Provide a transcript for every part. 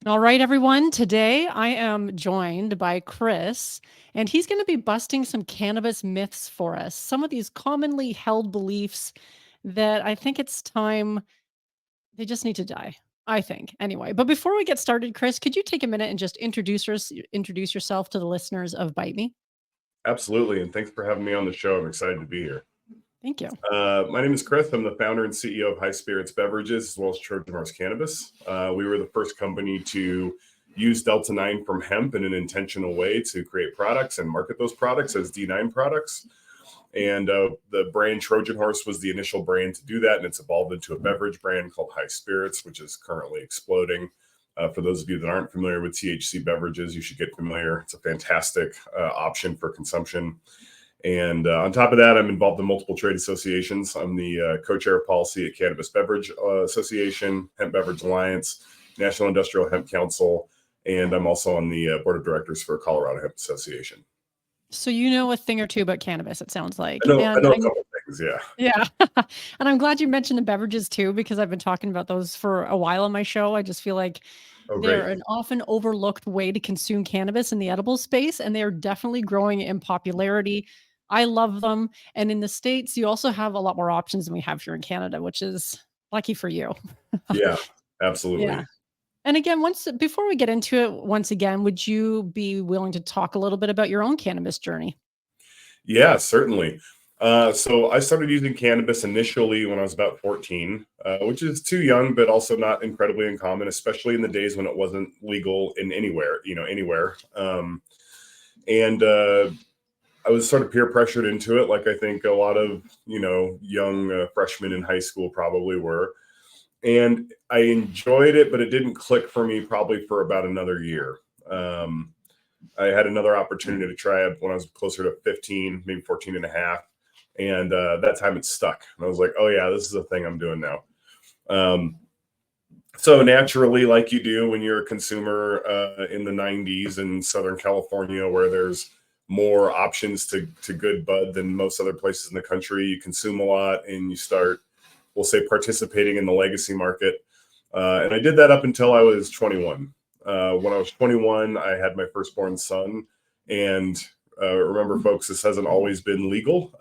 All right, everyone. Today I am joined by Chris, and he's going to be busting some cannabis myths for us. Some of these commonly held beliefs that I think it's time they just need to die. I think, anyway. But before we get started, Chris, could you take a minute and just introduce yourself to the listeners of Bite Me? Absolutely, and thanks for having me on the show. I'm excited to be here. Thank you. My name is Chris. I'm the founder and CEO of High Spirits Beverages, as well as Trojan Horse Cannabis. We were the first company to use Delta 9 from hemp in an intentional way to create products and market those products as D9 products. And the brand Trojan Horse was the initial brand to do that, and it's evolved into a beverage brand called High Spirits, which is currently exploding. For those of you that aren't familiar with THC beverages, you should get familiar. It's a fantastic option for consumption. And on top of that, I'm involved in multiple trade associations. I'm the co-chair of policy at Cannabis Beverage Association, Hemp Beverage Alliance, National Industrial Hemp Council, and I'm also on the board of directors for Colorado Hemp Association. So you know a thing or two about cannabis, it sounds like. I And know a I'm couple of things, yeah. yeah. And I'm glad you mentioned the beverages too, because I've been talking about those for a while on my show. I just feel like Oh, great. they're an often overlooked way to consume cannabis in the edible space, and they are definitely growing in popularity. I love them. And in the States, you also have a lot more options than we have here in Canada, which is lucky for you. Yeah, Yeah. absolutely. And again, once before we get into it, once again, would you be willing to talk a little bit about your own cannabis journey? Yeah, certainly. So I started using cannabis initially when I was about 14, which is too young, but also not incredibly uncommon, especially in the days when it wasn't legal in anywhere. And I was sort of peer pressured into it, like I think a lot of, young freshmen in high school probably were. And I enjoyed it, but it didn't click for me probably for about another year. Um, I had another opportunity to try it when I was closer to 15, maybe 14 and a half. And that time it stuck. And I was like, oh, yeah, this is a thing I'm doing now. Um, so naturally, like you do when you're a consumer in the 90s in Southern California, where there's more options to good bud than most other places in the country, you consume a lot and you start, we'll say, participating in the legacy market. And I did that up until I was 21. When I was 21, I had my firstborn son. And remember, folks, this hasn't always been legal.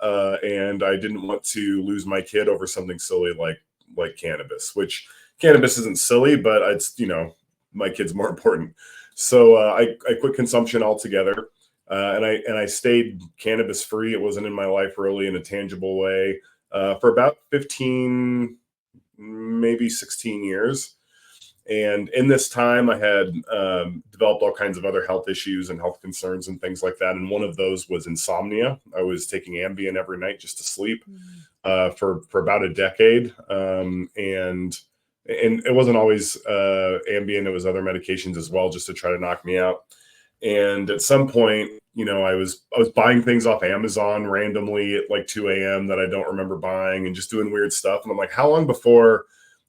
And I didn't want to lose my kid over something silly like cannabis, which cannabis isn't silly, but it's, my kid's more important. So I quit consumption altogether. And I stayed cannabis free. It wasn't in my life really in a tangible way for about 15, maybe 16 years. And in this time, I had developed all kinds of other health issues and health concerns and things like that. And one of those was insomnia. I was taking Ambien every night just to sleep for about a decade. And it wasn't always Ambien; it was other medications as well, just to try to knock me out. And at some point, I was buying things off Amazon randomly at like 2 a.m. that I don't remember buying and just doing weird stuff. And I'm like, how long before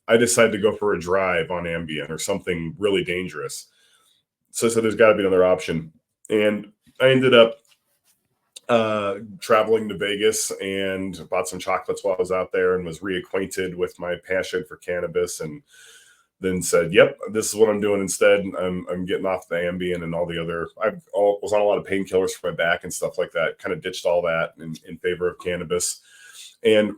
I decided to go for a drive on Ambien or something really dangerous? So I said, there's got to be another option. And I ended up traveling to Vegas and bought some chocolates while I was out there and was reacquainted with my passion for cannabis, and then said, yep, this is what I'm doing instead. I'm getting off the Ambien and all the other, was on a lot of painkillers for my back and stuff like that, kind of ditched all that in favor of cannabis. And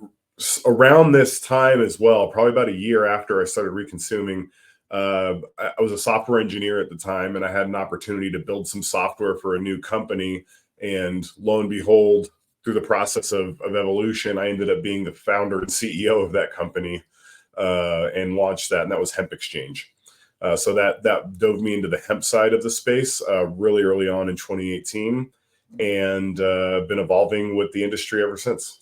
around this time as well, probably about a year after I started reconsuming, I was a software engineer at the time, and I had an opportunity to build some software for a new company. And lo and behold, through the process of evolution, I ended up being the founder and CEO of that company and launched that. And that was Hemp Exchange. So that dove me into the hemp side of the space really early on in 2018, and been evolving with the industry ever since.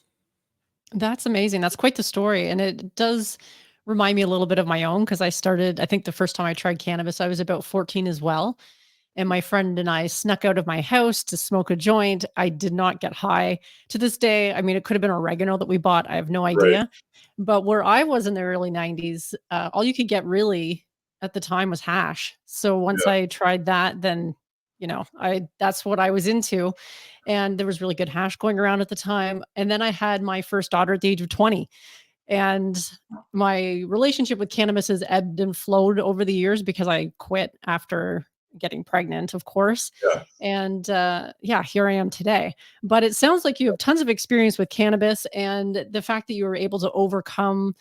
That's amazing. That's quite the story. And it does remind me a little bit of my own because I think the first time I tried cannabis, I was about 14 as well. And my friend and I snuck out of my house to smoke a joint. I did not get high. To this day, I mean, it could have been oregano that we bought. I have no Right. idea. But where I was in the early 90s, all you could get really at the time was hash. So once Yeah. I tried that, then, that's what I was into. And there was really good hash going around at the time. And then I had my first daughter at the age of 20. And my relationship with cannabis has ebbed and flowed over the years because I quit after getting pregnant, of course. Yeah, And yeah, here I am today. But it sounds like you have tons of experience with cannabis, and the fact that you were able to overcome,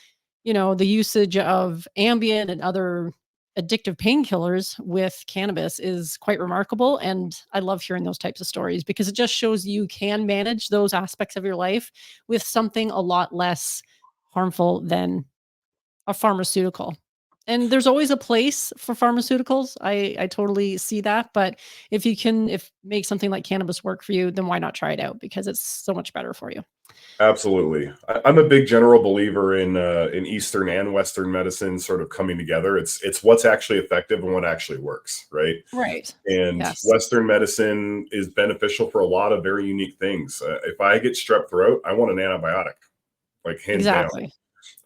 the usage of Ambien and other addictive painkillers with cannabis is quite remarkable. And I love hearing those types of stories because it just shows you can manage those aspects of your life with something a lot less harmful than a pharmaceutical. And there's always a place for pharmaceuticals. I totally see that, but if make something like cannabis work for you, then why not try it out because it's so much better for you. absolutely. I'm a big general believer in Eastern and Western medicine sort of coming together. It's what's actually effective and what actually works, right? Right. And Yes. Western medicine is beneficial for a lot of very unique things. If I get strep throat, I want an antibiotic, like hands down. Exactly.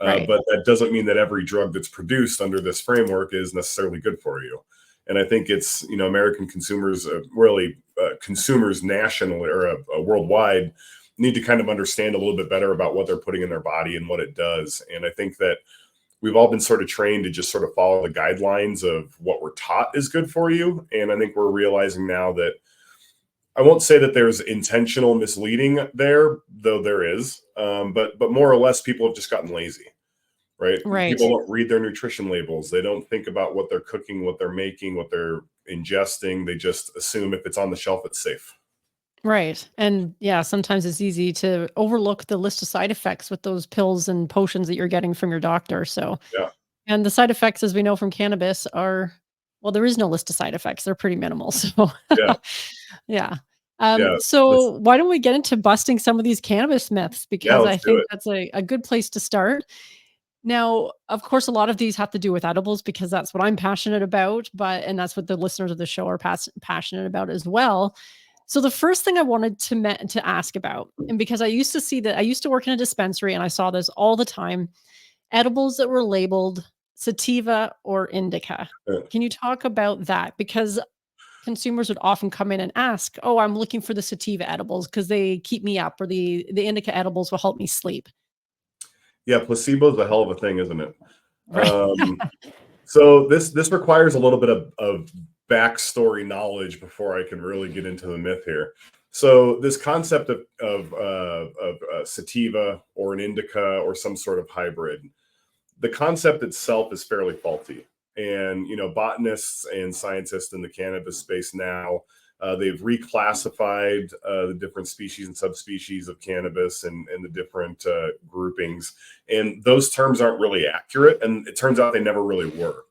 Right. But that doesn't mean that every drug that's produced under this framework is necessarily good for you. And I think it's, American consumers, really consumers nationally or worldwide, need to kind of understand a little bit better about what they're putting in their body and what it does. And I think that we've all been sort of trained to just sort of follow the guidelines of what we're taught is good for you. And I think we're realizing now that I won't say that there's intentional misleading there, though there is, but more or less people have just gotten lazy, right? Right. People don't read their nutrition labels. They don't think about what they're cooking, what they're making, what they're ingesting. They just assume if it's on the shelf, it's safe. Right. And yeah, sometimes it's easy to overlook the list of side effects with those pills and potions that you're getting from your doctor. So, Yeah, and the side effects, as we know from cannabis, are well, there is no list of side effects. They're pretty minimal. So, yeah, yeah. yeah. So why don't we get into busting some of these cannabis myths? Yeah, Because I let's do think it. that's a good place to start. Now, of course, a lot of these have to do with edibles because that's what I'm passionate about, and that's what the listeners of the show are passionate about as well. So the first thing I wanted to ask about, and because I used to work in a dispensary and I saw this all the time, edibles that were labeled sativa or indica. Uh, Can you talk about that? Because consumers would often come in and ask, "Oh, I'm looking for the sativa edibles because they keep me up, or the indica edibles will help me sleep." yeah, placebo is a hell of a thing, isn't it? Right. Um, So this requires a little bit of backstory knowledge before I can really get into the myth here. So this concept of sativa or an indica or some sort of hybrid, the concept itself is fairly faulty. And botanists and scientists in the cannabis space now, they've reclassified the different species and subspecies of cannabis and the different groupings, and those terms aren't really accurate. And it turns out they never really were.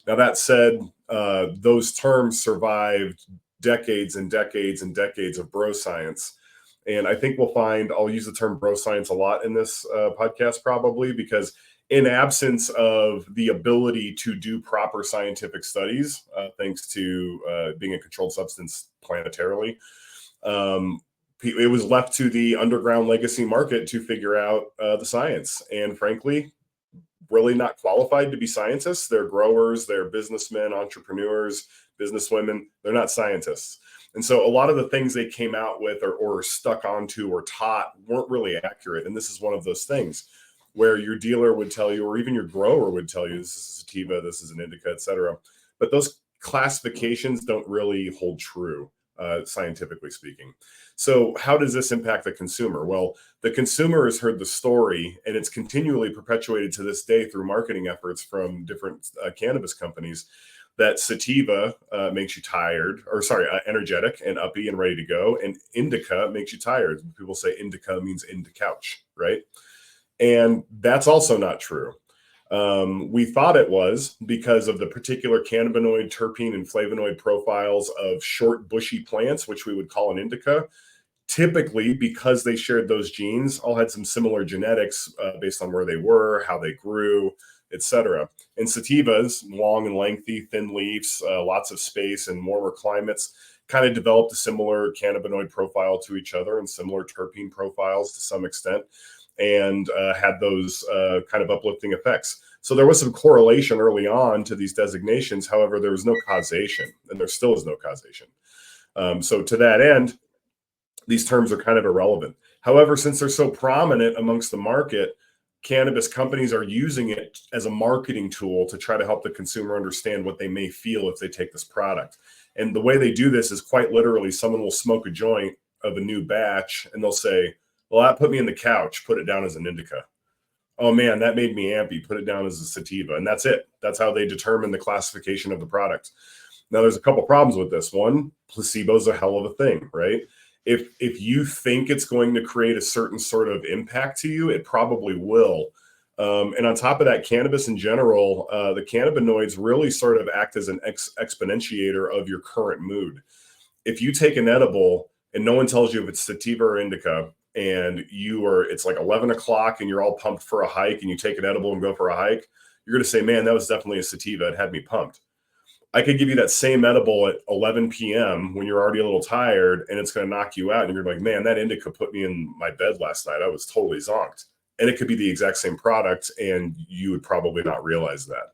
Now that said, those terms survived decades and decades and decades of bro science. And I think we'll find I'll use the term bro science a lot in this podcast, probably because in absence of the ability to do proper scientific studies, thanks to being a controlled substance planetarily, it was left to the underground legacy market to figure out the science. And frankly, really not qualified to be scientists. They're growers, they're businessmen, entrepreneurs, businesswomen. They're not scientists. And so a lot of the things they came out with or stuck onto or taught weren't really accurate. And this is one of those things where your dealer would tell you, or even your grower would tell you, this is a sativa, this is an indica, etc. But those classifications don't really hold true, scientifically speaking. So how does this impact the consumer? Well, the consumer has heard the story, and it's continually perpetuated to this day through marketing efforts from different cannabis companies, that sativa makes you tired, or sorry, energetic and uppy and ready to go, and indica makes you tired. People say indica means into couch, right? And that's also not true. We thought it was because of the particular cannabinoid, terpene, and flavonoid profiles of short, bushy plants, which we would call an indica. Typically, because they shared those genes, all had some similar genetics based on where they were, how they grew, etc. And sativas, long and lengthy, thin leaves, lots of space, and warmer climates, kind of developed a similar cannabinoid profile to each other and similar terpene profiles to some extent, and had those kind of uplifting effects. So there was some correlation early on to these designations. However, there was no causation, and there still is no causation. So to that end, these terms are kind of irrelevant. However, since they're so prominent amongst the market, cannabis companies are using it as a marketing tool to try to help the consumer understand what they may feel if they take this product. And the way they do this is quite literally someone will smoke a joint of a new batch and they'll say, well, that put me in the couch, put it down as an indica. Oh man, that made me ampy, put it down as a sativa. And that's it. That's how they determine the classification of the product. Now, there's a couple problems with this. One, placebo is a hell of a thing, right? If you think it's going to create a certain sort of impact to you, it probably will. And on top of that, cannabis in general, the cannabinoids really sort of act as an exponentiator of your current mood. If you take an edible and no one tells you if it's sativa or indica, and it's like 11 o'clock and you're all pumped for a hike, and you take an edible and go for a hike, you're going to say, man, that was definitely a sativa. It had me pumped. I could give you that same edible at 11 p.m. when you're already a little tired, and it's going to knock you out. And you're like, man, that indica put me in my bed last night. I was totally zonked. And it could be the exact same product, and you would probably not realize that.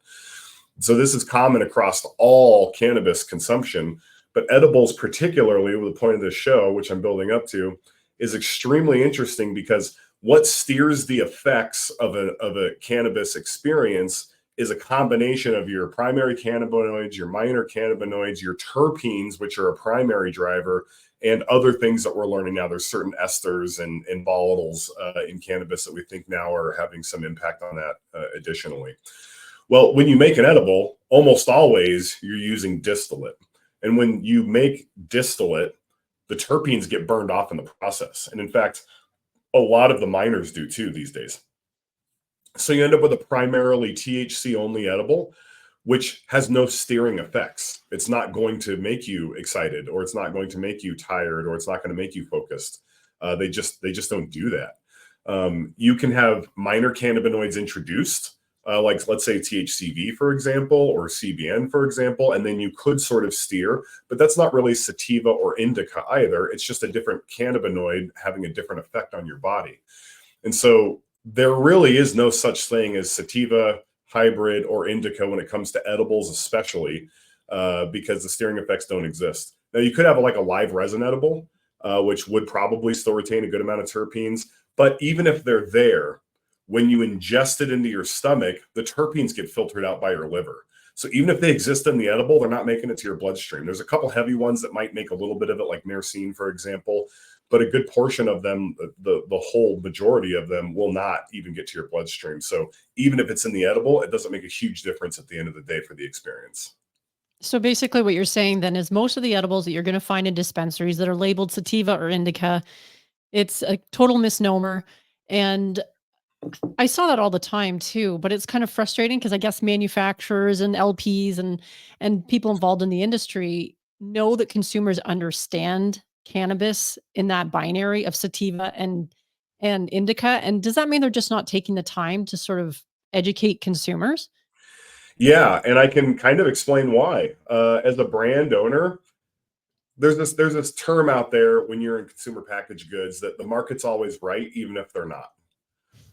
So this is common across all cannabis consumption, but edibles, particularly with the point of this show, which I'm building up to, is extremely interesting because what steers the effects of a cannabis experience is a combination of your primary cannabinoids, your minor cannabinoids, your terpenes, which are a primary driver, and other things that we're learning now. There's certain esters and volatiles in cannabis that we think now are having some impact on that additionally. Well, when you make an edible, almost always you're using distillate. And when you make distillate, the terpenes get burned off in the process. And in fact, a lot of the minors do too these days. So you end up with a primarily THC only edible, which has no steering effects. It's not going to make you excited, or it's not going to make you tired, or it's not going to make you focused. They just don't do that. You can have minor cannabinoids introduced, like let's say THCV, for example, or CBN, for example, and then you could sort of steer, but that's not really sativa or indica either. It's just a different cannabinoid having a different effect on your body. And so there really is no such thing as sativa, hybrid, or indica when it comes to edibles, especially because the steering effects don't exist. Now, you could have like a live resin edible, which would probably still retain a good amount of terpenes. But even if they're there, when you ingest it into your stomach, the terpenes get filtered out by your liver. So even if they exist in the edible, they're not making it to your bloodstream. There's a couple heavy ones that might make a little bit of it, like myrcene, for example, but a good portion of them, the whole majority of them, will not even get to your bloodstream. So even if it's in the edible, it doesn't make a huge difference at the end of the day for the experience. So basically what you're saying then is most of the edibles that you're going to find in dispensaries that are labeled sativa or indica, it's a total misnomer. And I saw that all the time too, but it's kind of frustrating because I guess manufacturers and LPs and people involved in the industry know that consumers understand cannabis in that binary of sativa and indica. And does that mean they're just not taking the time to sort of educate consumers? Yeah, and I can kind of explain why. As a brand owner, there's this term out there when you're in consumer packaged goods that the market's always right, even if they're not.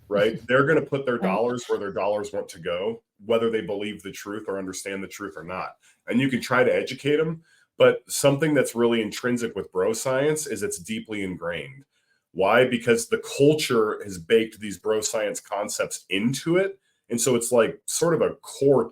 Right? They're going to put their Right. dollars where their dollars want to go, whether they believe the truth or understand the truth or not. And you can try to educate them, but something that's really intrinsic with bro science is it's deeply ingrained. Why? Because the culture has baked these bro science concepts into it. And so it's like sort of a core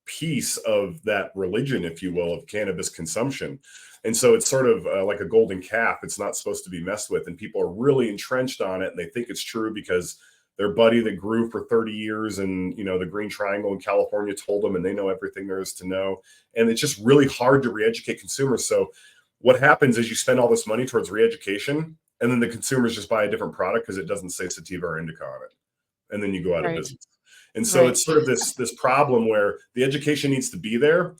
piece of that religion, if you will, of cannabis consumption. And so it's sort of like a golden calf. It's not supposed to be messed with. And people are really entrenched on it. And they think it's true because their buddy that grew for 30 years and, the Green Triangle in California told them, and they know everything there is to know. And it's just really hard to re-educate consumers. So what happens is you spend all this money towards re-education, and then the consumers just buy a different product because it doesn't say sativa or indica on it. And then you go out of Right. business. And so Right. it's sort of this problem where the education needs to be there,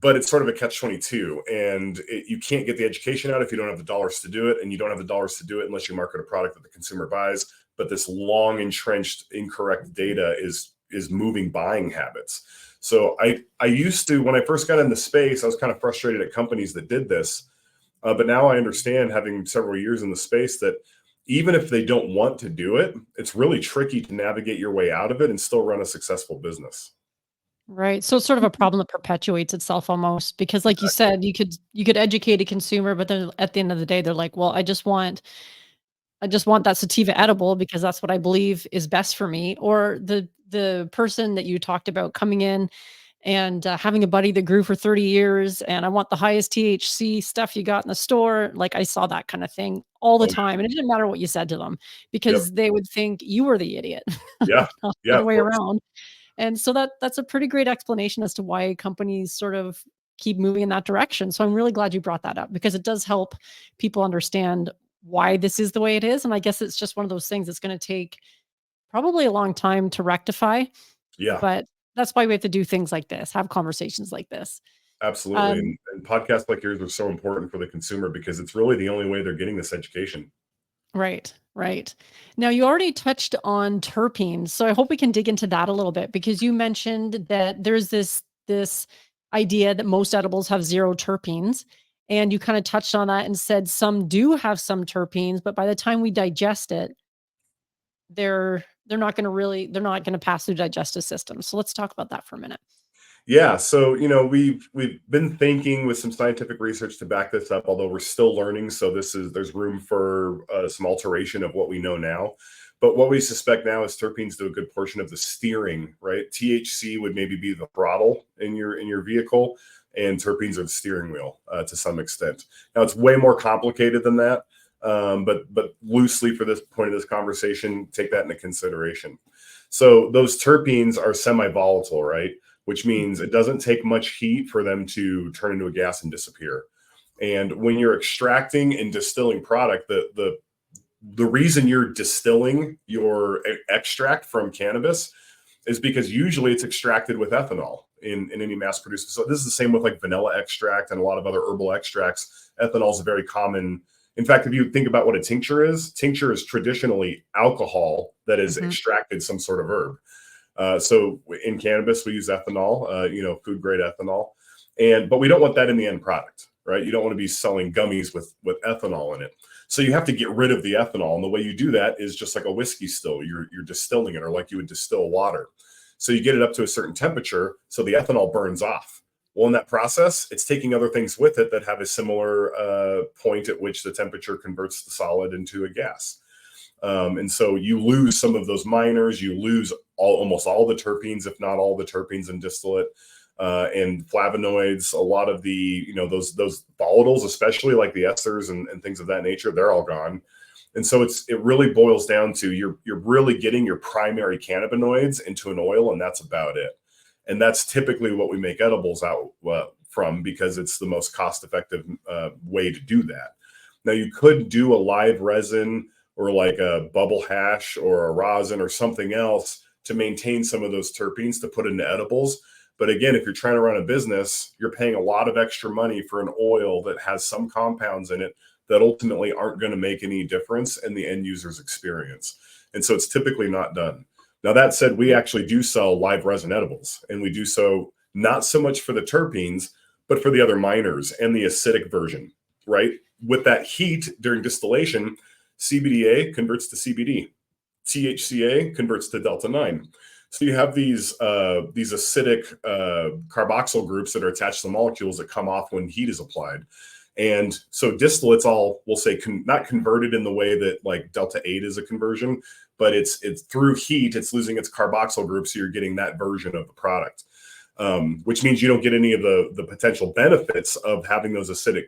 but it's sort of a catch-22, and you can't get the education out if you don't have the dollars to do it, and you don't have the dollars to do it unless you market a product that the consumer buys. But this long entrenched incorrect data is moving buying habits. So I used to, when I first got in the space, I was kind of frustrated at companies that did this, but now I understand, having several years in the space, that even if they don't want to do it, it's really tricky to navigate your way out of it and still run a successful business. Right. So it's sort of a problem that perpetuates itself almost because like you Exactly. said, you could educate a consumer, but then at the end of the day, they're like, well, I just want I just want that sativa edible because that's what I believe is best for me. Or the person that you talked about coming in and having a buddy that grew for 30 years and I want the highest THC stuff you got in the store. Like I saw that kind of thing all the Oh, time. And it didn't matter what you said to them yep. because they would think you were the idiot, Yeah. not the Yeah, other of way course. around. And so that's a pretty great explanation as to why companies sort of keep moving in that direction. So I'm really glad you brought that up because it does help people understand why this is the way it is. And I guess it's just one of those things that's going to take probably a long time to rectify, Yeah, but that's why we have to do things like this, have conversations like this. absolutely. Um, And podcasts like yours are so important for the consumer because it's really the only way they're getting this education. right, right. Now you already touched on terpenes, so I hope we can dig into that a little bit because you mentioned that there's this idea that most edibles have zero terpenes, and you kind of touched on that and said some do have some terpenes, but by the time we digest it, they're not going to pass through digestive system. So let's talk about that for a minute. Yeah, so we've been thinking with some scientific research to back this up, although we're still learning. So there's room for some alteration of what we know now. But what we suspect now is terpenes do a good portion of the steering, right? THC would maybe be the throttle in your vehicle, and terpenes are the steering wheel to some extent. Now it's way more complicated than that, but loosely for this point of this conversation, take that into consideration. So those terpenes are semi-volatile, right? Which means Mhm. it doesn't take much heat for them to turn into a gas and disappear. And when you're extracting and distilling product, the reason you're distilling your extract from cannabis is because usually it's extracted with ethanol in any mass produced. So this is the same with like vanilla extract and a lot of other herbal extracts. Ethanol is a very common. In fact, if you think about what a tincture is traditionally alcohol that is Mhm. extracted some sort of herb. So in cannabis, we use ethanol, food grade ethanol, but we don't want that in the end product, right? You don't want to be selling gummies with ethanol in it. So you have to get rid of the ethanol, and the way you do that is just like a whiskey still. You're distilling it, or like you would distill water. So you get it up to a certain temperature, so the ethanol burns off. Well, in that process, it's taking other things with it that have a similar point at which the temperature converts the solid into a gas. And so you lose some of those minors, you lose almost all the terpenes, if not all the terpenes in distillate, and flavonoids. A lot of the those volatiles, especially like the esters and things of that nature, they're all gone. And so it really boils down to you're really getting your primary cannabinoids into an oil, and that's about it. And that's typically what we make edibles out from because it's the most cost effective way to do that. Now you could do a live resin or like a bubble hash or a rosin or something else to maintain some of those terpenes to put into edibles. But again, if you're trying to run a business, you're paying a lot of extra money for an oil that has some compounds in it that ultimately aren't going to make any difference in the end user's experience. And so it's typically not done. Now, that said, we Right. actually do sell live resin edibles, and we do so not so much for the terpenes, but for the other minors and the acidic version, right? With that heat during distillation, CBDA converts to CBD. THCA converts to delta 9. So you have these acidic carboxyl groups that are attached to the molecules that come off when heat is applied. And so distillate's all, we'll say, not converted in the way that like delta 8 is a conversion, but it's through heat, it's losing its carboxyl group, so you're getting that version of the product. Which means you don't get any of the potential benefits of having those acidic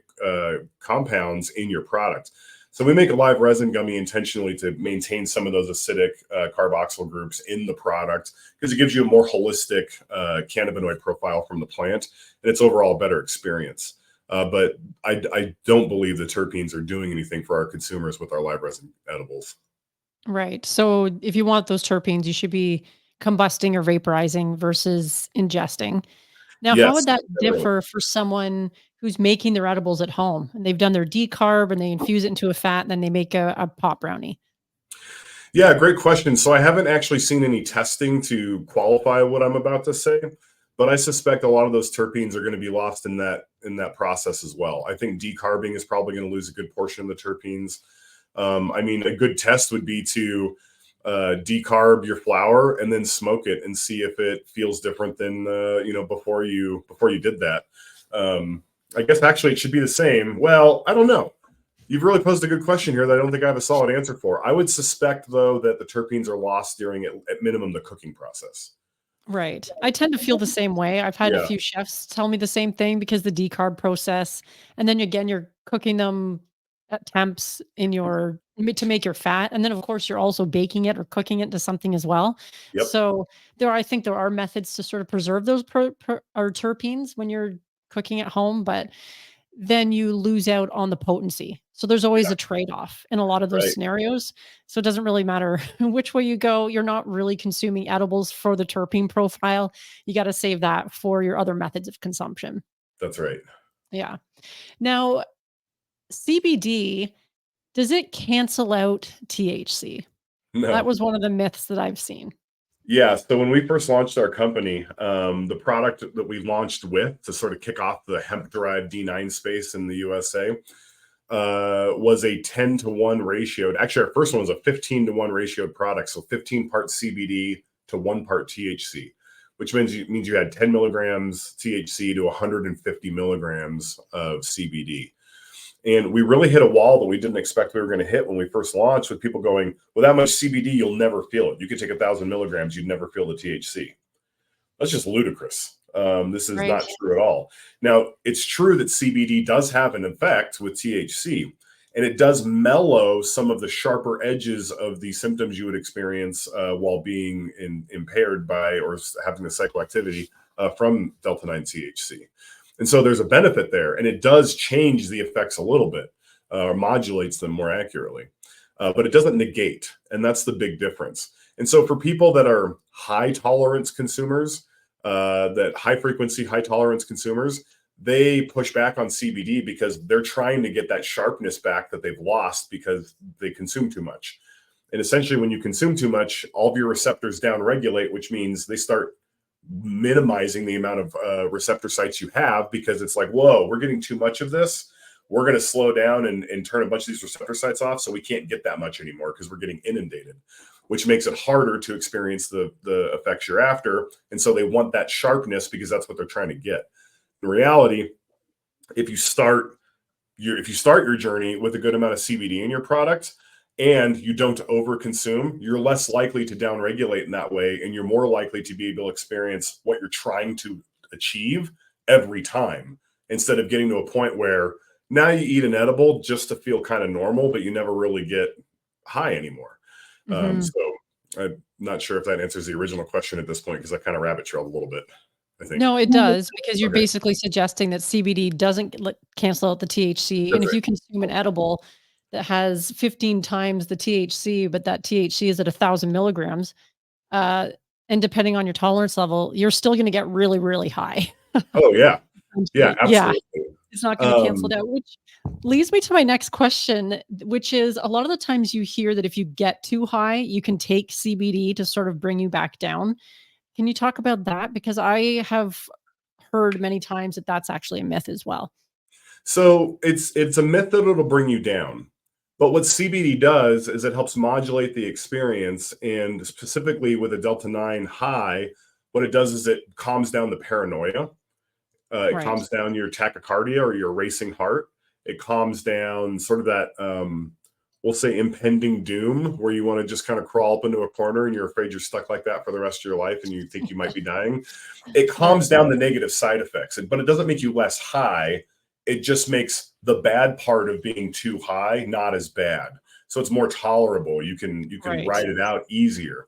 compounds in your product. So we make a live resin gummy intentionally to maintain some of those acidic carboxyl groups in the product because it gives you a more holistic cannabinoid profile from the plant, and it's overall a better experience. But I don't believe the terpenes are doing anything for our consumers with our live resin edibles. Right. So if you want those terpenes, you should be combusting or vaporizing versus ingesting. Now, how Yes, would that generally. differ for someone who's making their edibles at home and they've done their decarb and they infuse it into a fat and then they make a pot brownie? Yeah, great question. So I haven't actually seen any testing to qualify what I'm about to say, but I suspect a lot of those terpenes are going to be lost in that process as well. I think decarbing is probably going to lose a good portion of the terpenes. I mean, a good test would be to decarb your flower and then smoke it and see if it feels different than before you did that. I guess actually it should be the same. Well, I don't know. You've really posed a good question here that I don't think I have a solid answer for. I would suspect, though, that the terpenes are lost during, at minimum, the cooking process. Right. I tend to feel the same way. I've had a Yeah. few chefs tell me the same thing because the decarb process, and then again, you're cooking them at temps in your to make your fat, and then of course you're also baking it or cooking it into something as well. Yep. So I think there are methods to sort of preserve those or terpenes when you're cooking at home, but then you lose out on the potency. So there's always Yeah. a trade-off in a lot of those Right. scenarios. So it doesn't really matter which way you go. You're not really consuming edibles for the terpene profile. You got to save that for your other methods of consumption. That's right. Yeah. Now, CBD, does it cancel out THC? That No. was one of the myths that I've seen. Yeah. So when we first launched our company, the product that we launched with to sort of kick off the hemp derived D9 space in the USA was a 10-to-1 ratio. Actually, our first one was a 15-to-1 ratioed product. So 15 parts CBD to 1 part THC, which means you had 10 milligrams THC to 150 milligrams of CBD. And we really hit a wall that we didn't expect we were going to hit when we first launched, with people going, "Well, that much CBD, you'll never feel it. You could take 1,000 milligrams, you'd never feel the THC." That's just ludicrous. This is Right. not true at all. Now, it's true that CBD does have an effect with THC, and it does mellow some of the sharper edges of the symptoms you would experience while being impaired by or having the psychoactivity from Delta 9 THC. And so there's a benefit there, and it does change the effects a little bit, or modulates them more accurately. But it doesn't negate, and that's the big difference. And so for people that are high tolerance consumers, that high frequency, high tolerance consumers, they push back on CBD because they're trying to get that sharpness back that they've lost because they consume too much. And essentially, when you consume too much, all of your receptors downregulate, which means they start minimizing the amount of receptor sites you have, because it's like, whoa, we're getting too much of this. We're going to slow down and turn a bunch of these receptor sites off, so we can't get that much anymore because we're getting inundated, which makes it harder to experience the effects you're after. And so they want that sharpness because that's what they're trying to get. In reality, if you start your journey with a good amount of CBD in your product and you don't overconsume, you're less likely to downregulate in that way, and you're more likely to be able to experience what you're trying to achieve every time, instead of getting to a point where now you eat an edible just to feel kind of normal, but you never really get high anymore. Mhm. So I'm not sure if that answers the original question at this point, because I kind of rabbit trailed a little bit, I think. No, it does, because you're Okay, basically suggesting that CBD doesn't cancel out the THC, and that's if right. you consume an edible that has 15 times the THC, but that THC is at 1,000 milligrams, uh, and depending on your tolerance level, you're still gonna get really, really high, Oh yeah, yeah, essentially. Yeah, absolutely. it's not gonna cancel Um, it out, which leads me to my next question, which is, a lot of the times you hear that if you get too high, you can take CBD to sort of bring you back down. Can you talk about that? Because I have heard many times that that's actually a myth as well. so it's a myth that it'll bring you down. But what CBD does is it helps modulate the experience, and specifically with a Delta 9 high, what it does is it calms down the paranoia. It Right. calms down your tachycardia or your racing heart. It calms down sort of that, we'll say, impending doom, where you want to just kind of crawl up into a corner and you're afraid you're stuck like that for the rest of your life and you think you might be dying. It Right. calms down the negative side effects, but it doesn't make you less high. It just makes the bad part of being too high not as bad. So it's more tolerable. You can Right. ride it out easier.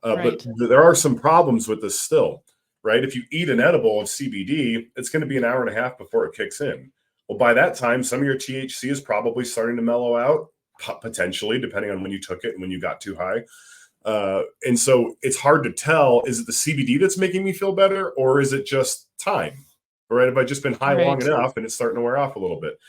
But Right. there are some problems with this still, right? If you eat an edible of CBD, it's going to be an hour and a half before it kicks in. Well, by that time, some of your THC is probably starting to mellow out, potentially, depending on when you took it and when you got too high. And so it's hard to tell, is it the CBD that's making me feel better, or is it just time? Right? Have I just been high long Right. enough and it's starting to wear off a little bit?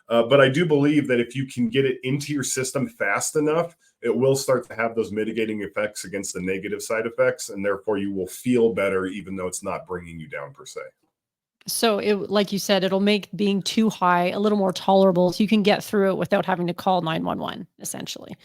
But I do believe that if you can get it into your system fast enough, it will start to have those mitigating effects against the negative side effects, and therefore you will feel better, even though it's not bringing you down per se. So it, like you said, it'll make being too high a little more tolerable so you can get through it without having to call 911, essentially,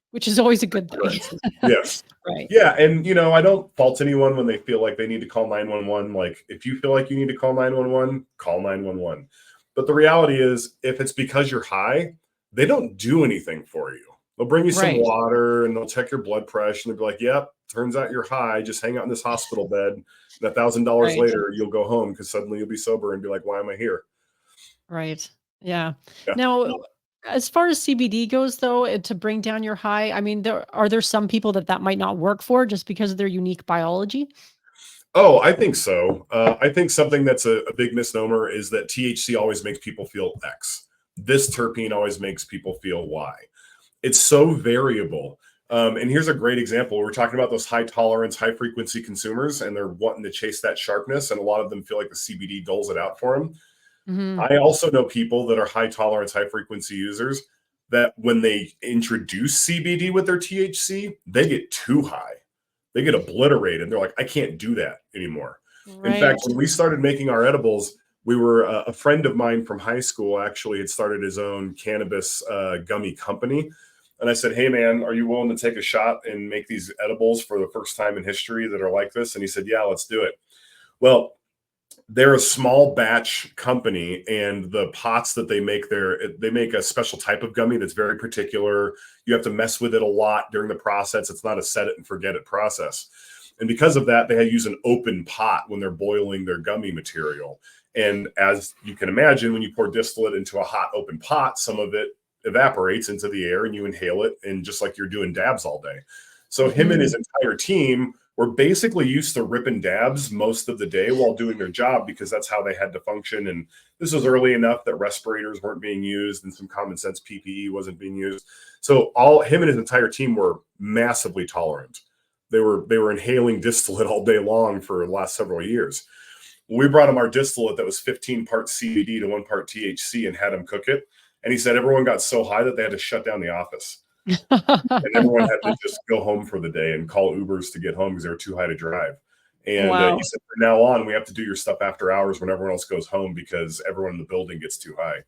which is always a good thing. Correct. Yes. Right. Yeah, and I don't fault anyone when they feel like they need to call 911. Like, if you feel like you need to call 911, call 911. But the reality is, if it's because you're high, they don't do anything for you. They'll bring you some Right. water and they'll check your blood pressure and they'll be like, yep, turns out you're high. Just hang out in this hospital bed. And $1,000 Right. later, you'll go home because suddenly you'll be sober and be like, why am I here? Right. Yeah. Yeah. Now, as far as CBD goes, though, to bring down your high, I mean, there some people that that might not work for just because of their unique biology? Oh, I think so. I think something that's a big misnomer is that THC always makes people feel X. This terpene always makes people feel Y. It's so variable. And here's a great example. We're talking about those high tolerance, high frequency consumers, and they're wanting to chase that sharpness. And a lot of them feel like the CBD doles it out for them. Mhm. I also know people that are high tolerance, high frequency users that when they introduce CBD with their THC, they get too high. They get obliterated. They're like, I can't do that anymore. In fact, Right. when we started making our edibles, we were a friend of mine from high school actually had started his own cannabis gummy company. And I said, hey, man, are you willing to take a shot and make these edibles for the first time in history that are like this? And he said, yeah, let's do it. Well, they're a small batch company, and the pots that they make there, they make a special type of gummy that's very particular. You have to mess with it a lot during the process. It's not a set it and forget it process. And because of that, they had to use an open pot when they're boiling their gummy material. And as you can imagine, when you pour distillate into a hot open pot, some of it evaporates into the air and you inhale it, and just like you're doing dabs all day. So him and his Mhm. entire team were basically used to ripping dabs most of the day while doing their job because that's how they had to function. And this was early enough that respirators weren't being used and some common sense PPE wasn't being used. So all him and his entire team were massively tolerant. They were inhaling distillate all day long for the last several years. We brought him our distillate that was 15 parts CBD to 1 part THC and had him cook it. And he said everyone got so high that they had to shut down the office and everyone had to just go home for the day and call Ubers to get home because they were too high to drive. And he Wow. said, from now on, we have to do your stuff after hours when everyone else goes home because everyone in the building gets too high.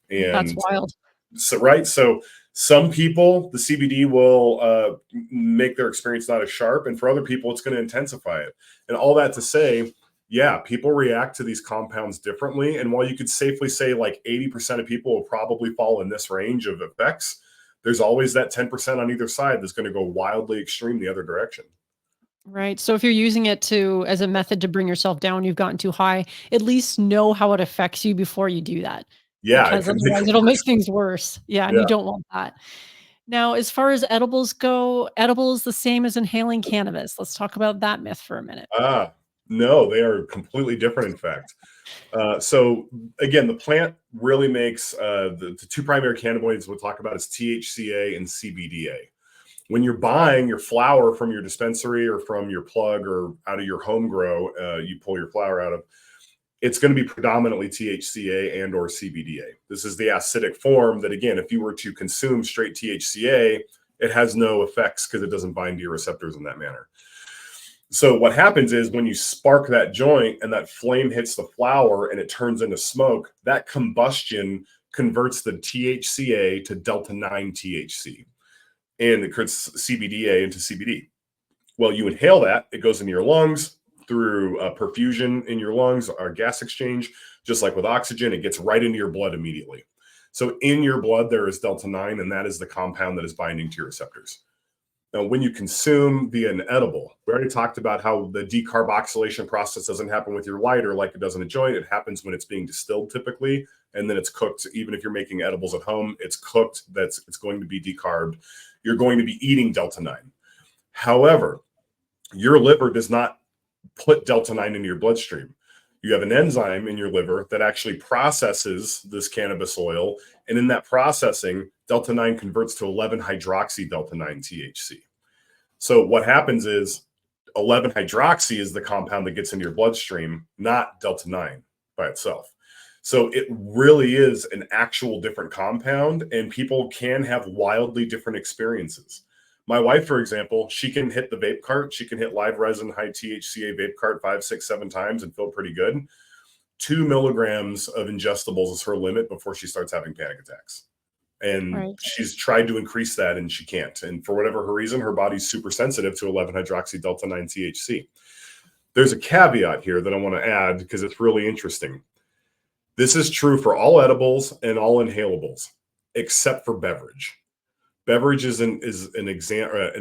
That's And wild. so, right. So, some people, the CBD will make their experience not as sharp. And for other people, it's going to intensify it. And all that to say, yeah, people react to these compounds differently. And while you could safely say like 80% of people will probably fall in this range of effects, there's always that 10% on either side that's going to go wildly extreme the other direction. Right. So if you're using it to as a method to bring yourself down, you've gotten too high, at least know how it affects you before you do that, Yeah, it because can make otherwise it it'll make worse. things worse. Yeah, and you Yeah. don't want that. Now, as far as edibles go, edibles the same as inhaling cannabis. Let's talk about that myth for a minute. Ah, no, they are completely different, in fact. So again, the plant really makes the two primary cannabinoids we'll talk about is THCA and CBDA. When you're buying your flower from your dispensary or from your plug or out of your home grow, you pull your flower out of, it's going to be predominantly THCA and or CBDA. This is the acidic form that, again, if you were to consume straight THCA, it has no effects because it doesn't bind to your receptors in that manner. So what happens is when you spark that joint and that flame hits the flower and it turns into smoke, that combustion converts the THCA to delta 9 THC and it converts CBDA into CBD. Well, you inhale that, it goes into your lungs through perfusion in your lungs or gas exchange, just like with oxygen, it gets right into your blood immediately. So in your blood, there is delta 9, and that is the compound that is binding to your receptors. Now, when you consume via an edible, we already talked about how the decarboxylation process doesn't happen with your lighter like it does in a joint. It happens when it's being distilled typically, and then it's cooked. Even if you're making edibles at home, it's cooked. It's going to be decarbed. You're going to be eating delta 9. However, your liver does not put delta 9 into your bloodstream. You have an enzyme in your liver that actually processes this cannabis oil. And in that processing, delta 9 converts to 11 hydroxy delta 9 THC. So what happens is 11 hydroxy is the compound that gets into your bloodstream, not delta 9 by itself. So it really is an actual different compound, and people can have wildly different experiences. My wife, for example, she can hit the vape cart. She can hit live resin, high THCA vape cart 5, 6, 7 times and feel pretty good. 2 milligrams of ingestibles is her limit before she starts having panic attacks. And Right. she's tried to increase that and she can't. And for whatever her reason, her body's super sensitive to 11 hydroxy delta 9 THC. There's a caveat here that I want to add because it's really interesting. This is true for all edibles and all inhalables. except for beverage. Beverage is an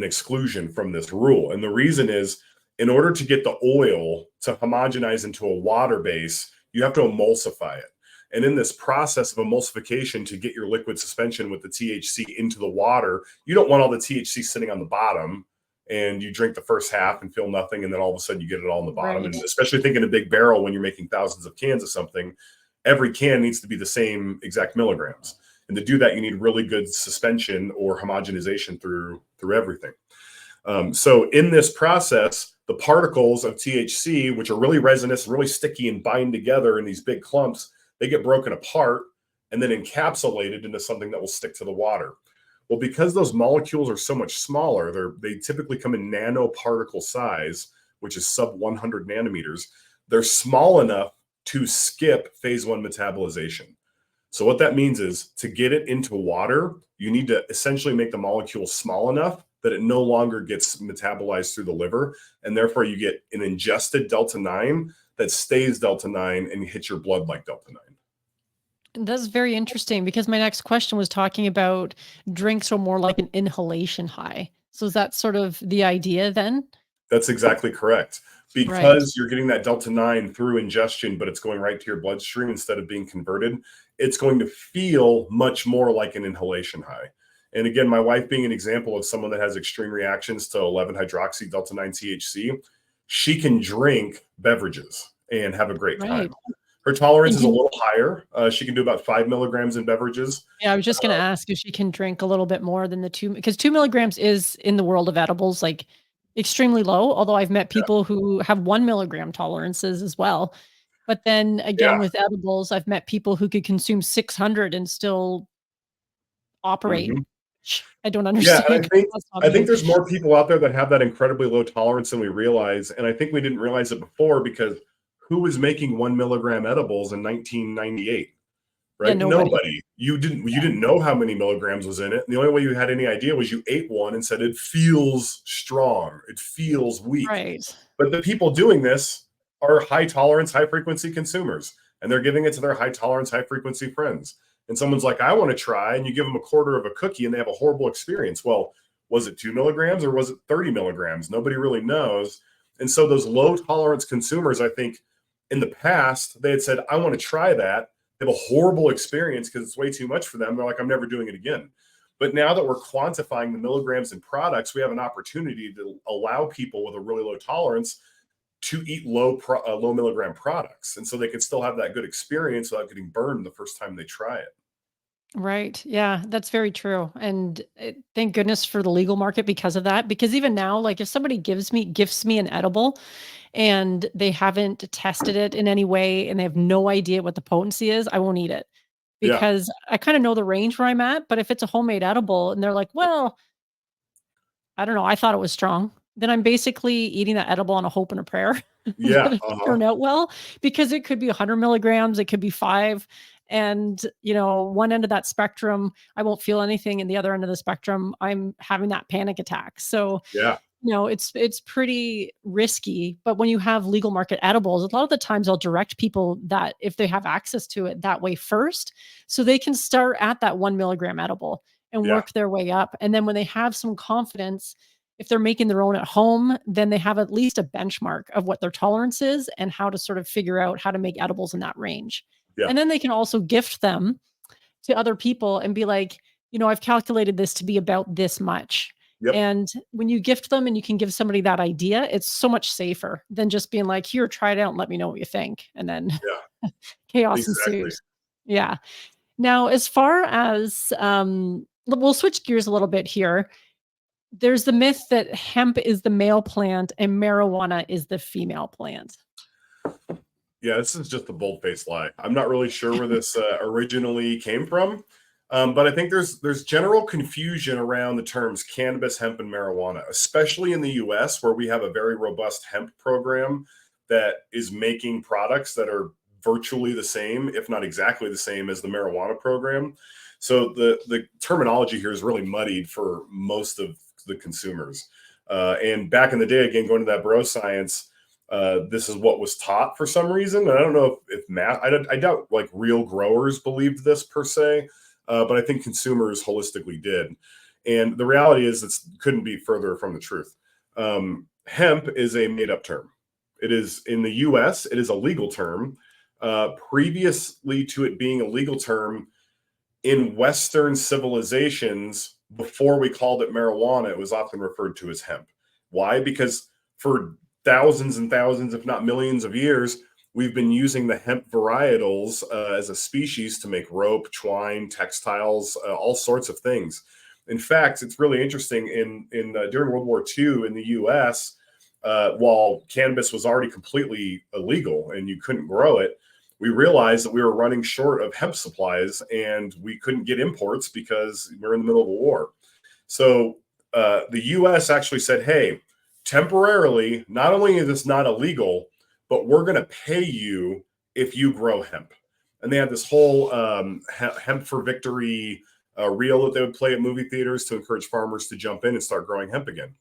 exclusion from this rule, and the reason is, in order to get the oil to homogenize into a water base, you have to emulsify it. And in this process of emulsification, to get your liquid suspension with the THC into the water, you don't want all the THC sitting on the bottom and you drink the first half and feel nothing, and then all of a sudden you get it all in the bottom. Right. And especially thinking a big barrel, when you're making thousands of cans of something, every can needs to be the same exact milligrams. And to do that, you need really good suspension or homogenization through everything. So in this process, the particles of THC, which are really resinous, really sticky, and bind together in these big clumps, they get broken apart and then encapsulated into something that will stick to the water. Well, because those molecules are so much smaller, they typically come in nanoparticle size, which is sub 100 nanometers. They're small enough to skip phase 1 metabolization. So what that means is, to get it into water, you need to essentially make the molecule small enough that it no longer gets metabolized through the liver, and therefore you get an ingested delta 9 that stays delta 9 and hits your blood like delta 9. That's very interesting, because my next question was talking about drinks are more like an inhalation high. So is that sort of the idea then? That's exactly correct. Right. Because you're getting that delta 9 through ingestion, but it's going right to your bloodstream instead of being converted, it's going to feel much more like an inhalation high. And again, my wife being an example of someone that has extreme reactions to 11-hydroxy delta 9 THC, she can drink beverages and have a great time. Right. Her tolerance And is a can little higher. She can do about 5 milligrams in beverages. Yeah, I was just gonna ask if she can drink a little bit more than the 2, because 2 milligrams is, in the world of edibles, like, extremely low, although I've met Yeah. people who have 1 milligram tolerances as well. But then again, Yeah. with edibles, I've met people who could consume 600 and still operate. Mhm. I don't Yeah, understand and 'cause that's not I think me. there's more people out there that have that incredibly low tolerance than we realize, and I think we didn't realize it before, because who was making 1 milligram edibles in 1998, Yeah, right? nobody. Nobody. You didn't know how many milligrams was in it. And the only way you had any idea was you ate one and said, "It feels strong. It feels weak." Right. But the people doing this are high tolerance, high frequency consumers, and they're giving it to their high tolerance, high frequency friends. And someone's like, "I want to try," and you give them a quarter of a cookie and they have a horrible experience. Well, was it 2 milligrams or was it 30 milligrams? Nobody really knows. And so those low tolerance consumers, I think in the past, they had said, "I want to try that." They have a horrible experience because it's way too much for them. They're like, "I'm never doing it again." But now that we're quantifying the milligrams in products, we have an opportunity to allow people with a really low tolerance to eat low milligram products, and so they can still have that good experience without getting burned the first time they try it. Right. Yeah, that's very true. And thank goodness for the legal market because of that. Because even now, like, if somebody gifts me an edible and they haven't tested it in any way and they have no idea what the potency is, I won't eat it, Yeah. because I kind of know the range where I'm at. But if it's a homemade edible and they're like, well, I don't know, I thought it was strong, then I'm basically eating that edible on a hope and a prayer that Yeah. it Uh-huh. turn out well, because it could be 100 milligrams, it could be 5. And, one end of that spectrum, I won't feel anything. And the other end of the spectrum, I'm having that panic attack. So, Yeah. it's pretty risky. But when you have legal market edibles, a lot of the times I'll direct people that, if they have access to it, that way first, so they can start at that 1 milligram edible and Yeah. work their way up. And then when they have some confidence, if they're making their own at home, then they have at least a benchmark of what their tolerance is and how to sort of figure out how to make edibles in that range. Yeah. And then they can also gift them to other people and be like, I've calculated this to be about this much. Yep. And when you gift them and you can give somebody that idea, it's so much safer than just being like, here, try it out and let me know what you think. And then Yeah. chaos Exactly. ensues. Yeah. Now, as far as we'll switch gears a little bit here. There's the myth that hemp is the male plant and marijuana is the female plant. Yeah, this is just a bold-faced lie. I'm not really sure where this originally came from, but I think there's general confusion around the terms cannabis, hemp, and marijuana, especially in the U.S., where we have a very robust hemp program that is making products that are virtually the same, if not exactly the same, as the marijuana program. So the terminology here is really muddied for most of the consumers. And back in the day, again, going to that bro science, this is what was taught for some reason. And I don't know if math, I doubt like real growers believed this per se. but I think consumers holistically did. And the reality is, it couldn't be further from the truth. Hemp is a made up term. It is in the US, it is a legal term. Previously to it being a legal term in Western civilizations, before we called it marijuana, it was often referred to as hemp. Why? Because for thousands and thousands, if not millions of years, we've been using the hemp varietals as a species to make rope, twine, textiles, all sorts of things. In fact, it's really interesting. In during World War II in the U.S., while cannabis was already completely illegal and you couldn't grow it, we realized that we were running short of hemp supplies and we couldn't get imports because we're in the middle of a war. So the US actually said, hey, temporarily, not only is this not illegal, but we're going to pay you if you grow hemp. And they had this whole hemp for victory reel that they would play at movie theaters to encourage farmers to jump in and start growing hemp again.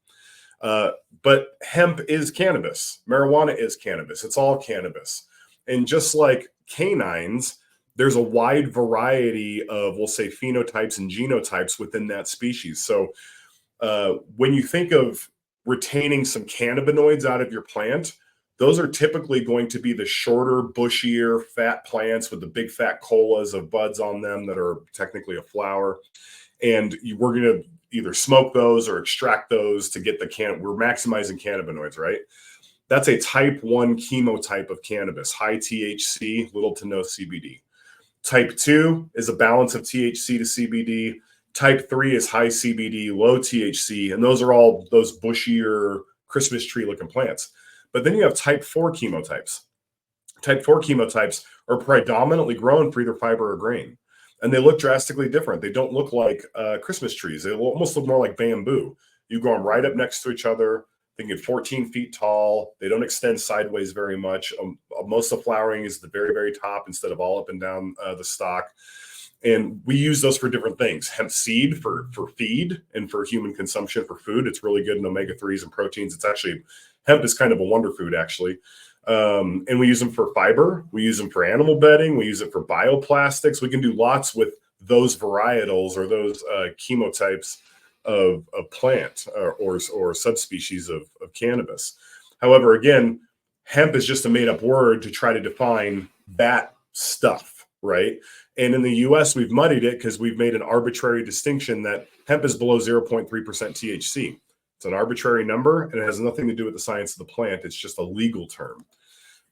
But hemp is cannabis. Marijuana is cannabis. It's all cannabis. And just like canines, there's a wide variety of, we'll say, phenotypes and genotypes within that species. So when you think of retaining some cannabinoids out of your plant, those are typically going to be the shorter, bushier, fat plants with the big fat colas of buds on them that are technically a flower. And we're going to either smoke those or extract those to get we're maximizing cannabinoids, right? That's a type 1 chemotype of cannabis, high THC, little to no CBD. Type 2 is a balance of THC to CBD. Type 3 is high CBD, low THC, and those are all those bushier Christmas tree looking plants. But then you have type 4 chemotypes. Type 4 chemotypes are predominantly grown for either fiber or grain, and they look drastically different. They don't look like Christmas trees. They almost look more like bamboo. You grow them right up next to each other. They can get 14 feet tall. They don't extend sideways very much. Most of the flowering is the very, very top instead of all up and down the stalk. And we use those for different things. Hemp seed for feed and for human consumption for food. It's really good in omega-3s and proteins. It's actually, hemp is kind of a wonder food, actually. And we use them for fiber. We use them for animal bedding. We use it for bioplastics. We can do lots with those varietals or those chemotypes of plant or subspecies of cannabis. However, again, hemp is just a made up word to try to define that stuff, right? And in the US, we've muddied it because we've made an arbitrary distinction that hemp is below 0.3% THC. It's an arbitrary number and it has nothing to do with the science of the plant. It's just a legal term.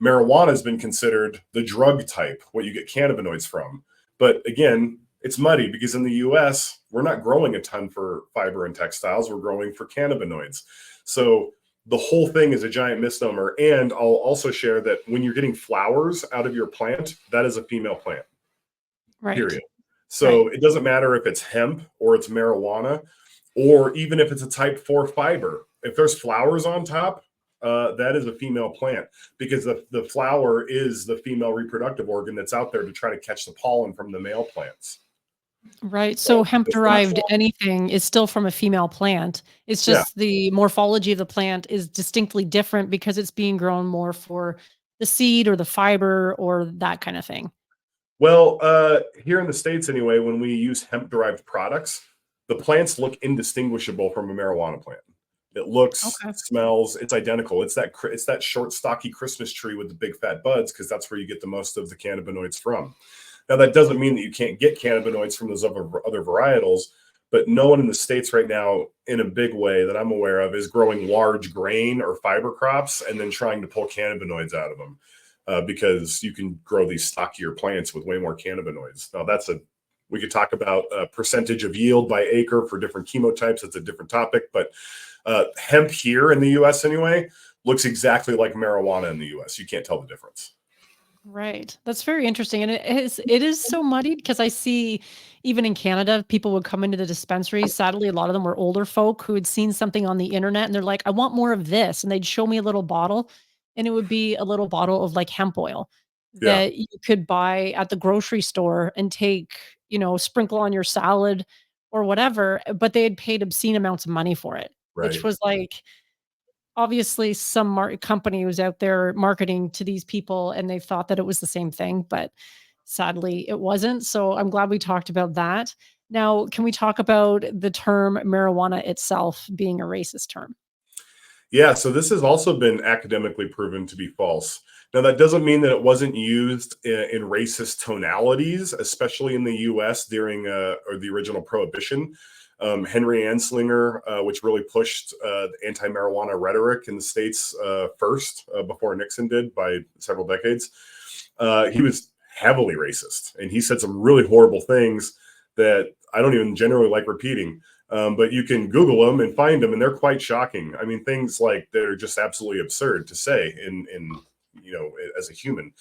Marijuana has been considered the drug type, what you get cannabinoids from. But again, it's muddy because in the US, we're not growing a ton for fiber and textiles. We're growing for cannabinoids. So the whole thing is a giant misnomer. And I'll also share that when you're getting flowers out of your plant, that is a female plant, Right. period. So it doesn't matter if it's hemp or it's marijuana, or even if it's a type 4 fiber. If there's flowers on top, that is a female plant because the flower is the female reproductive organ that's out there to try to catch the pollen from the male plants. Right. So So hemp it's not derived anything is still from a female plant. It's Yeah. just the morphology of the plant is distinctly different because it's being grown more for the seed or the fiber or that kind of thing. Well, here in the States anyway, when we use hemp-derived products, the plants look indistinguishable from a marijuana plant. It looks, Okay. smells, it's identical. It's that short, stocky Christmas tree with the big fat buds because that's where you get the most of the cannabinoids from. Now, that doesn't mean that you can't get cannabinoids from those other varietals, but no one in the States right now, in a big way that I'm aware of, is growing large grain or fiber crops and then trying to pull cannabinoids out of them. Because you can grow these stockier plants with way more cannabinoids. Now, we could talk about percentage of yield by acre for different chemotypes. That's a different topic. But hemp here in the US anyway looks exactly like marijuana in the US. You can't tell the difference. Right. That's very interesting. And it is so muddied because I see even in Canada, people would come into the dispensaries. Sadly, a lot of them were older folk who had seen something on the internet and they're like, I want more of this. And they'd show me a little bottle and it would be a little bottle of like hemp oil Yeah, that you could buy at the grocery store and take, sprinkle on your salad or whatever. But they had paid obscene amounts of money for it, which right. was like, obviously some company was out there marketing to these people and they thought that it was the same thing, but sadly, it wasn't. So I'm glad we talked about that. Now, can we talk about the term marijuana itself being a racist term? Yeah, so this has also been academically proven to be false. Now, that doesn't mean that it wasn't used in racist tonalities, especially in the US during or the original prohibition. Henry Anslinger, which really pushed anti marijuana rhetoric in the States first, before Nixon did by several decades, he was heavily racist. And he said some really horrible things that I don't even generally like repeating. But you can Google them and find them, and they're quite shocking. I mean, things like they're just absolutely absurd to say in as a human.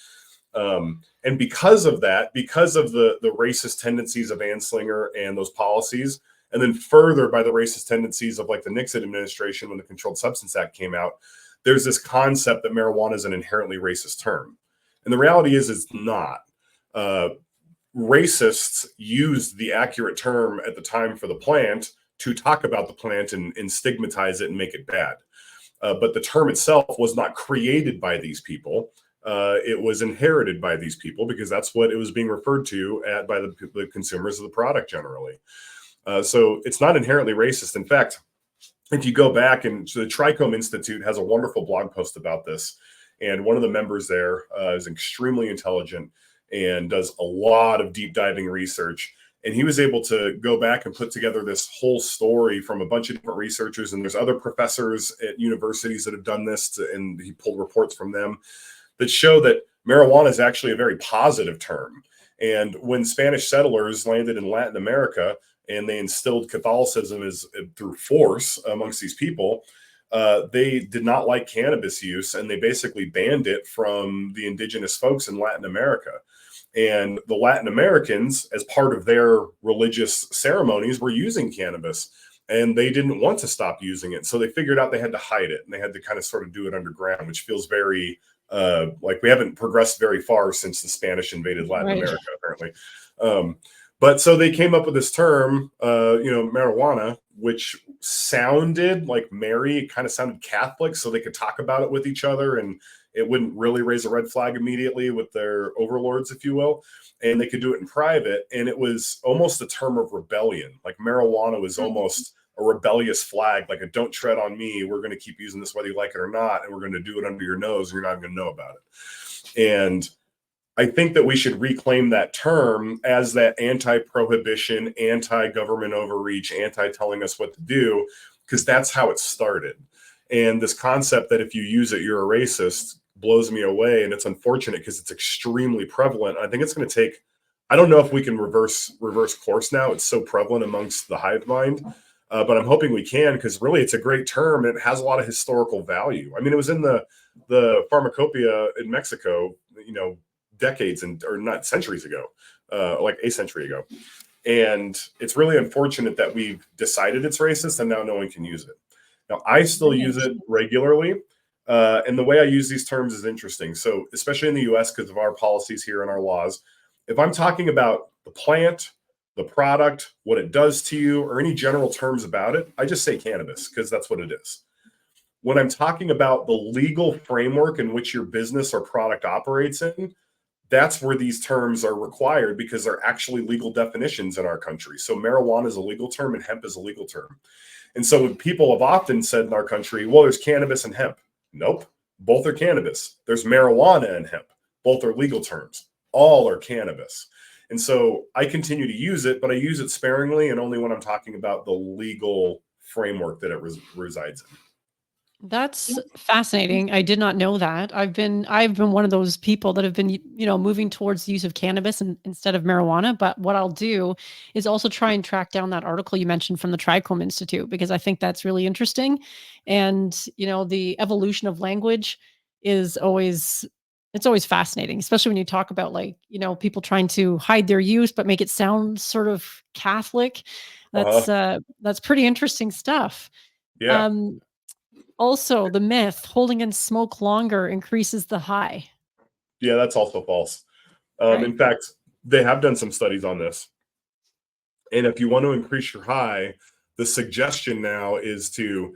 And because of that, because of the racist tendencies of Anslinger and those policies, and then further by the racist tendencies of like the Nixon administration when the Controlled Substance Act came out, there's this concept that marijuana is an inherently racist term, and the reality is it's not. Uh, Racists used the accurate term at the time for the plant to talk about the plant and stigmatize it and make it bad. But the term itself was not created by these people. It was inherited by these people because that's what it was being referred to by the consumers of the product generally. So it's not inherently racist. In fact, if you go back, and so the Trichome Institute has a wonderful blog post about this, and one of the members there is extremely intelligent and does a lot of deep diving research. And he was able to go back and put together this whole story from a bunch of different researchers. And there's other professors at universities that have done this, and he pulled reports from them that show that marijuana is actually a very positive term. And when Spanish settlers landed in Latin America and they instilled Catholicism as through force amongst these people, they did not like cannabis use, and they basically banned it from the indigenous folks in Latin America. And the Latin Americans, as part of their religious ceremonies, were using cannabis, and they didn't want to stop using it. So they figured out they had to hide it, and they had to kind of sort of do it underground, which feels very like we haven't progressed very far since the Spanish invaded Latin Right. America, apparently. But so they came up with this term, marijuana, which sounded like Mary. It kind of sounded Catholic, so they could talk about it with each other, and it wouldn't really raise a red flag immediately with their overlords, if you will. And they could do it in private. And it was almost a term of rebellion. Like marijuana was almost a rebellious flag, like a don't tread on me. We're going to keep using this whether you like it or not. And we're going to do it under your nose, and you're not going to know about it. And I think that we should reclaim that term as that anti-prohibition, anti-government overreach, anti-telling us what to do, because that's how it started. And this concept that if you use it, you're a racist blows me away. And it's unfortunate because it's extremely prevalent. I think it's going to take, I don't know if we can reverse course now. It's so prevalent amongst the hive mind. But I'm hoping we can, because really it's a great term. And it has a lot of historical value. I mean, it was in the pharmacopoeia in Mexico, decades or not centuries ago, like a century ago. And it's really unfortunate that we've decided it's racist and now no one can use it. Now, I still use it regularly. And the way I use these terms is interesting. So, especially in the US, because of our policies here and our laws, if I'm talking about the plant, the product, what it does to you, or any general terms about it, I just say cannabis because that's what it is. When I'm talking about the legal framework in which your business or product operates in, that's where these terms are required because they're actually legal definitions in our country. So marijuana is a legal term and hemp is a legal term. And so people have often said in our country, well, there's cannabis and hemp. Nope, both are cannabis. There's marijuana and hemp. Both are legal terms. All are cannabis. And so I continue to use it, but I use it sparingly and only when I'm talking about the legal framework that it resides in. That's fascinating. I did not know that. I've been one of those people that have been, moving towards the use of cannabis instead of marijuana. But what I'll do is also try and track down that article you mentioned from the Trichome Institute because I think that's really interesting. And the evolution of language is always it's always fascinating, especially when you talk about like people trying to hide their use but make it sound sort of Catholic. Uh-huh. That's pretty interesting stuff. Yeah. Um, Also, the myth, holding in smoke longer increases the high, Yeah, that's also false. right? In fact, they have done some studies on this. And if you want to increase your high, the suggestion now is to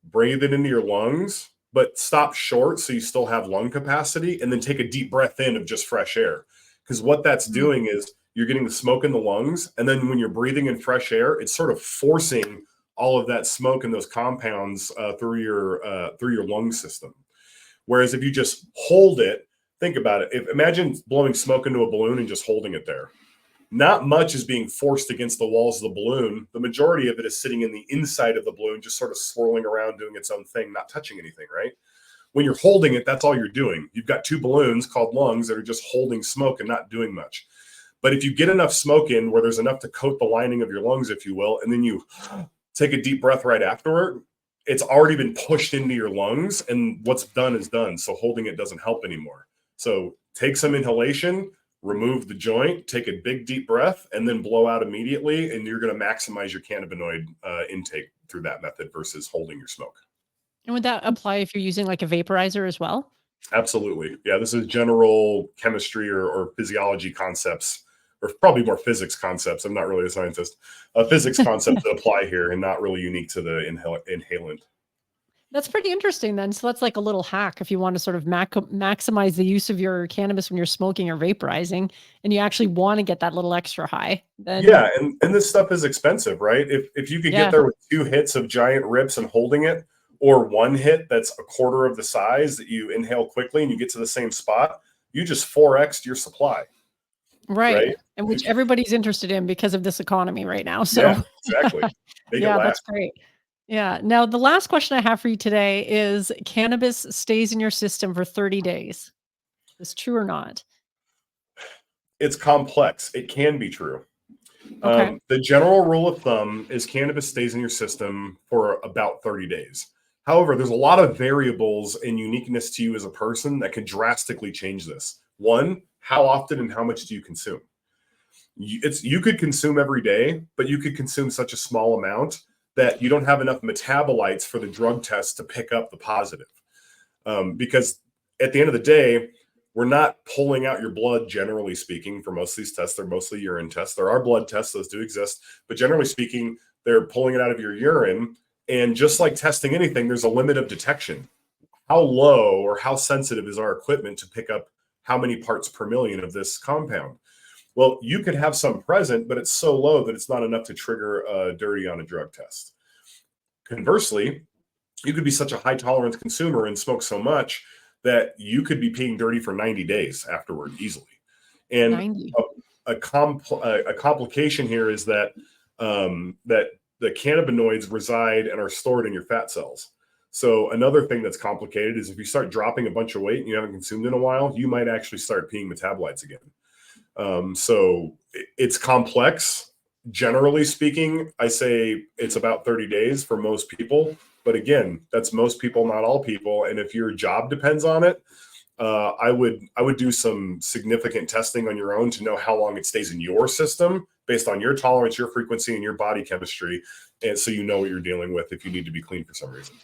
breathe it into your lungs, but stop short so you still have lung capacity, and then take a deep breath in of just fresh air. because what that's Mm. doing is you're getting the smoke in the lungs, and then when you're breathing in fresh air, it's sort of forcing all of that smoke and those compounds through your lung system. Whereas if you just hold it, think about it. Imagine blowing smoke into a balloon and just holding it there. Not much is being forced against the walls of the balloon. The majority of it is sitting in the inside of the balloon, just sort of swirling around, doing its own thing, not touching anything, right? When you're holding it, that's all you're doing. You've got two balloons called lungs that are just holding smoke and not doing much. But if you get enough smoke in where there's enough to coat the lining of your lungs, if you will, and then you take a deep breath right afterward, it's already been pushed into your lungs, and what's done is done. So holding it doesn't help anymore. So take some inhalation, remove the joint, take a big deep breath, and then blow out immediately, and you're going to maximize your cannabinoid intake through that method versus holding your smoke. And would that apply if you're using like a vaporizer as well? Absolutely. Yeah, this is general chemistry or physiology concepts, or probably more physics concepts. I'm not really a scientist. Physics concepts that apply here and not really unique to the inhalant. That's pretty interesting then. So that's like a little hack if you want to sort of maximize the use of your cannabis when you're smoking or vaporizing, and you actually want to get that little extra high. Then Yeah, and this stuff is expensive, right? If you could get yeah, there with 2 hits of giant rips and holding it, or 1 hit that's a quarter of the size that you inhale quickly and you get to the same spot, you just 4x'd your supply, right. right? And which everybody's interested in because of this economy right now. So Yeah, exactly. Make it yeah, that's last. great. Yeah. Now the last question I have for you today is cannabis stays in your system for 30 days. Is true or not? It's complex. It can be true. Okay. The general rule of thumb is cannabis stays in your system for about 30 days. However, there's a lot of variables and uniqueness to you as a person that could drastically change this. One, how often and how much do you consume? You could consume every day, but you could consume such a small amount that you don't have enough metabolites for the drug test to pick up the positive. Because at the end of the day, we're not pulling out your blood, generally speaking, for most of these tests. They're mostly urine tests. There are blood tests, those do exist. But generally speaking, they're pulling it out of your urine. And just like testing anything, there's a limit of detection. How low or how sensitive is our equipment to pick up how many parts per million of this compound? Well, you could have some present, but it's so low that it's not enough to trigger a dirty on a drug test. Conversely, you could be such a high tolerance consumer and smoke so much that you could be peeing dirty for 90 days afterward easily. And 90. a complication here is that that the cannabinoids reside and are stored in your fat cells. So another thing that's complicated is if you start dropping a bunch of weight and you haven't consumed in a while, you might actually start peeing metabolites again. So it's complex. Generally speaking, I say it's about 30 days for most people. But again, that's most people, not all people. And if your job depends on it, I would do some significant testing on your own to know how long it stays in your system based on your tolerance, your frequency, and your body chemistry, and so you know what you're dealing with if you need to be clean for some reason.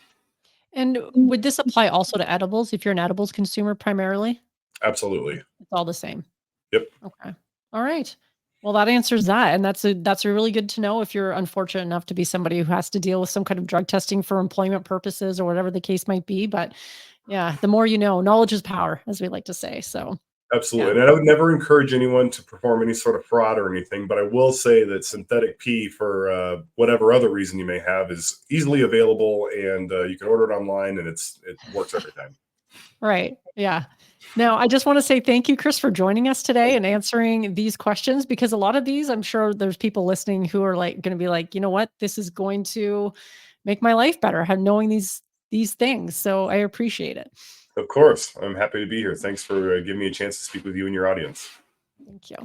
And would this apply also to edibles if you're an edibles consumer primarily? Absolutely. It's all the same. Yep. Okay. All right. Well, that answers that, and that's a really good to know if you're unfortunate enough to be somebody who has to deal with some kind of drug testing for employment purposes or whatever the case might be. But yeah, the more you know, knowledge is power, as we like to say. So yeah. Absolutely. And I would never encourage anyone to perform any sort of fraud or anything, but I will say that synthetic pee, for whatever other reason you may have, is easily available, and you can order it online, and it works every time. Right. Yeah. Now, I just want to say thank you, Chris, for joining us today and answering these questions, because a lot of these, I'm sure there's people listening who are like going to be like, you know what, this is going to make my life better, knowing these things. So I appreciate it. Of course. I'm happy to be here. Thanks for giving me a chance to speak with you and your audience. Thank you.